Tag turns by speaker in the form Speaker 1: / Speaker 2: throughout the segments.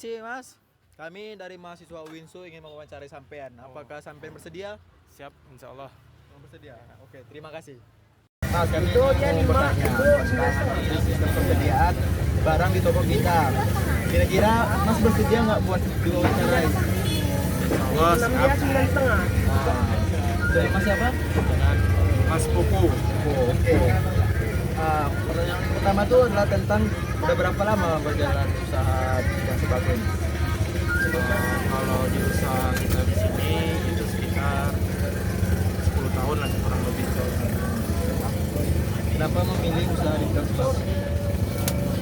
Speaker 1: Permisi Mas, kami dari mahasiswa Winsu ingin mewawancari sampean. Apakah sampean bersedia?
Speaker 2: Siap, insya Allah.
Speaker 1: Bersedia. Oke, terima kasih. Mas, kami mau bertanya tentang sistem persediaan barang di toko kita. Kira-kira Mas bersedia nggak buat diwawancarai?
Speaker 2: Allah, siap.
Speaker 1: Dari Mas siapa?
Speaker 2: Dengan Mas Pupu.
Speaker 1: Oke. Pertanyaan pertama itu adalah tentang udah berapa lama berjalan usaha yang sembako ini?
Speaker 2: Kalau di usaha kita di sini itu sekitar 10 tahun lah kurang lebih.
Speaker 1: Kenapa memilih usaha di bidang sembako?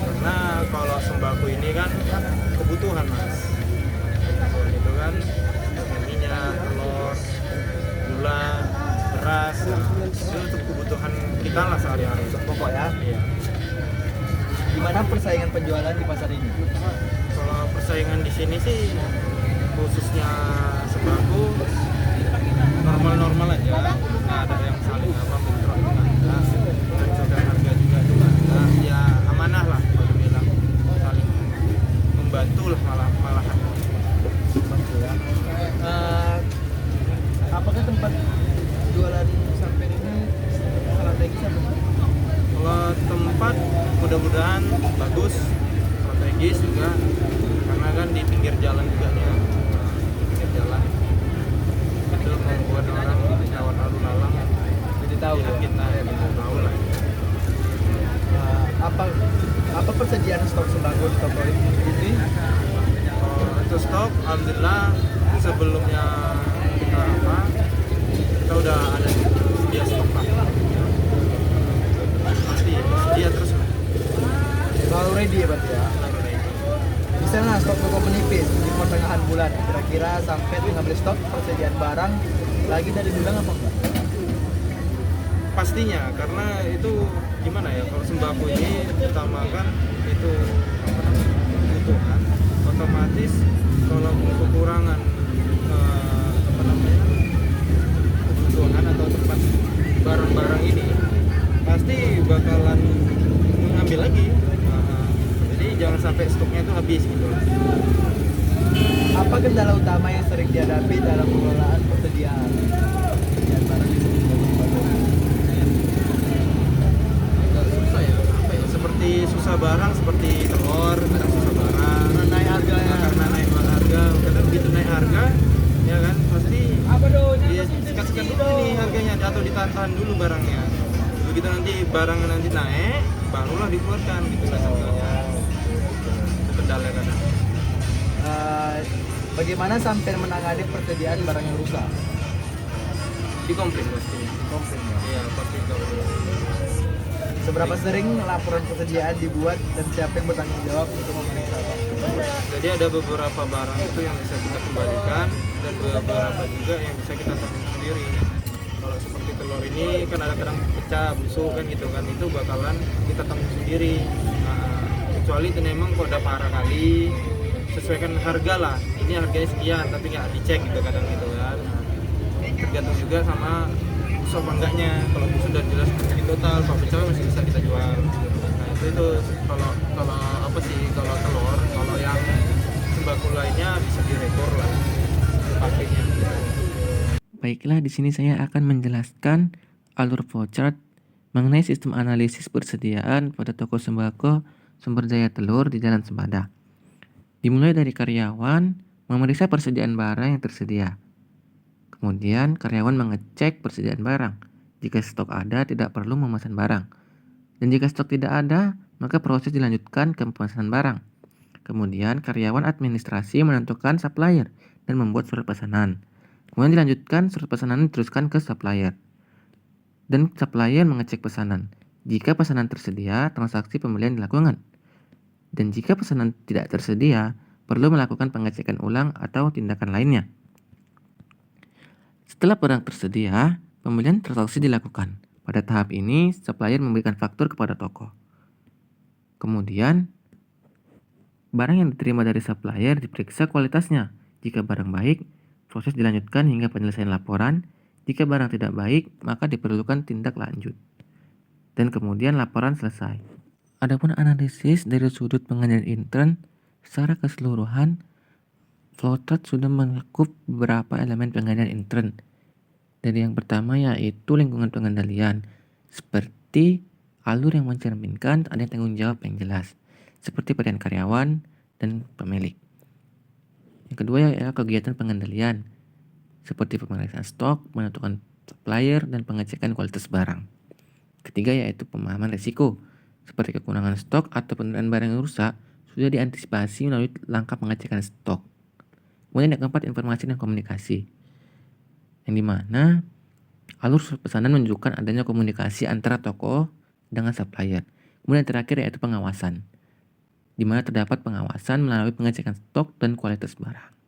Speaker 2: Karena kalau sembako ini kan kebutuhan Mas. Kebutuhan itu kan minyak, telur, gula, beras, itu untuk kebutuhan kita lah sehari-hari.
Speaker 1: Pokok ya.
Speaker 2: Iya.
Speaker 1: Gimana persaingan penjualan di pasar ini?
Speaker 2: Kalau persaingan di sini sih khususnya sembako normal-normal aja, nggak ada yang saling bentrok, nggak ada, dan juga harga juga ada, ya amanah lah kalau bilang, saling membantu lah malahan.
Speaker 1: Apakah tempat jualan sampean ini strategis apa?
Speaker 2: Kalau tempat mudah-mudahan bagus, strategis juga, karena kan di pinggir jalan juga nih, di pinggir jalan itu membuat orang lewat lalu lalang
Speaker 1: Jadi tahu ya.
Speaker 2: kita tahu lah.
Speaker 1: Apa persediaan stok sembako di toko ini?
Speaker 2: Itu stok, alhamdulillah sebelumnya kita udah ada sedia stok lah. Pasti sedia terus lah.
Speaker 1: Selalu ready ya berarti ya. Misalnya stok toko menipis di pertengahan bulan, kira-kira sampai mengambil stok persediaan barang lagi dari gudang apa enggak?
Speaker 2: Pastinya, karena itu gimana ya, kalau sembako ini utamakan itu kebutuhan, otomatis kalau kekurangan kebutuhan atau tempat barang-barang ini pasti bakalan mengambil lagi. Jadi jangan sampai stoknya itu habis gitu.
Speaker 1: Apa kendala utama yang sering dihadapi dalam pengelolaan persediaan barang di sembako?
Speaker 2: Agak susah ya, apa ya? Seperti susah barang, seperti telur, kadang susah barang.
Speaker 1: Naik harga ya.
Speaker 2: Karena naik harga, kadang begitu naik harga, ya kan pasti dia sikat-sikat dulu nih harganya atau ditahan dulu barangnya. Begitu nanti barangnya nanti naik, barulah dikeluarkan gitu lah sebenarnya. Itu kendala kadang.
Speaker 1: Bagaimana sampai menangani persediaan barang yang rusak?
Speaker 2: Dikomplain pastinya.
Speaker 1: Komplain ya.
Speaker 2: Iya, pasti dikomplain.
Speaker 1: Seberapa sering laporan persediaan dibuat dan siapa yang bertanggung jawab untuk memeriksa?
Speaker 2: Jadi ada beberapa barang itu yang bisa kita kembalikan dan beberapa juga yang bisa kita tanggung sendiri. Kalau seperti telur ini kan ada kadang pecah, busuk kan gitu kan, itu bakalan kita tanggung sendiri. Nah, kecuali itu memang kok ada parah kali, sesuaikan harga lah. Ini harganya sekian tapi nggak dicek gitu kadang gitu kan. Nah, tergantung juga sama busuk apa enggaknya. Kalau busuk dan jelas di total, kalau pecah masih bisa kita jual. Nah itu kalau apa sih, kalau telur, kalau yang sembako lainnya bisa direkor lah pakainya.
Speaker 3: Baiklah, di sini saya akan menjelaskan alur flowchart mengenai sistem analisis persediaan pada toko sembako Sumber Jaya Telur di Jalan Sembada. Dimulai dari karyawan memeriksa persediaan barang yang tersedia. Kemudian karyawan mengecek persediaan barang. Jika stok ada, tidak perlu memesan barang. Dan jika stok tidak ada, maka proses dilanjutkan ke pemesanan barang. Kemudian karyawan administrasi menentukan supplier dan membuat surat pesanan. Kemudian dilanjutkan surat pesanan diteruskan ke supplier. Dan supplier mengecek pesanan. Jika pesanan tersedia, transaksi pembelian dilakukan. Dan jika pesanan tidak tersedia, perlu melakukan pengecekan ulang atau tindakan lainnya. Setelah barang tersedia, pembelian transaksi dilakukan. Pada tahap ini, supplier memberikan faktur kepada toko. Kemudian, barang yang diterima dari supplier diperiksa kualitasnya. Jika barang baik, proses dilanjutkan hingga penyelesaian laporan. Jika barang tidak baik, maka diperlukan tindak lanjut. Dan kemudian laporan selesai. Adapun analisis dari sudut pengendalian intern, Secara keseluruhan, flowchart sudah mencakup beberapa elemen pengendalian intern. Dari yang pertama yaitu lingkungan pengendalian, seperti alur yang mencerminkan adanya tanggung jawab yang jelas, seperti peran karyawan dan pemilik. Yang kedua adalah kegiatan pengendalian, seperti pemeriksaan stok, menentukan supplier, dan pengecekan kualitas barang. Ketiga yaitu pemahaman risiko, seperti kekurangan stok atau penerimaan barang yang rusak sudah diantisipasi melalui langkah pengecekan stok. Kemudian yang keempat, informasi dan komunikasi, yang dimana alur surat pesanan menunjukkan adanya komunikasi antara toko dengan supplier. Kemudian yang terakhir yaitu pengawasan, di mana terdapat pengawasan melalui pengecekan stok dan kualitas barang.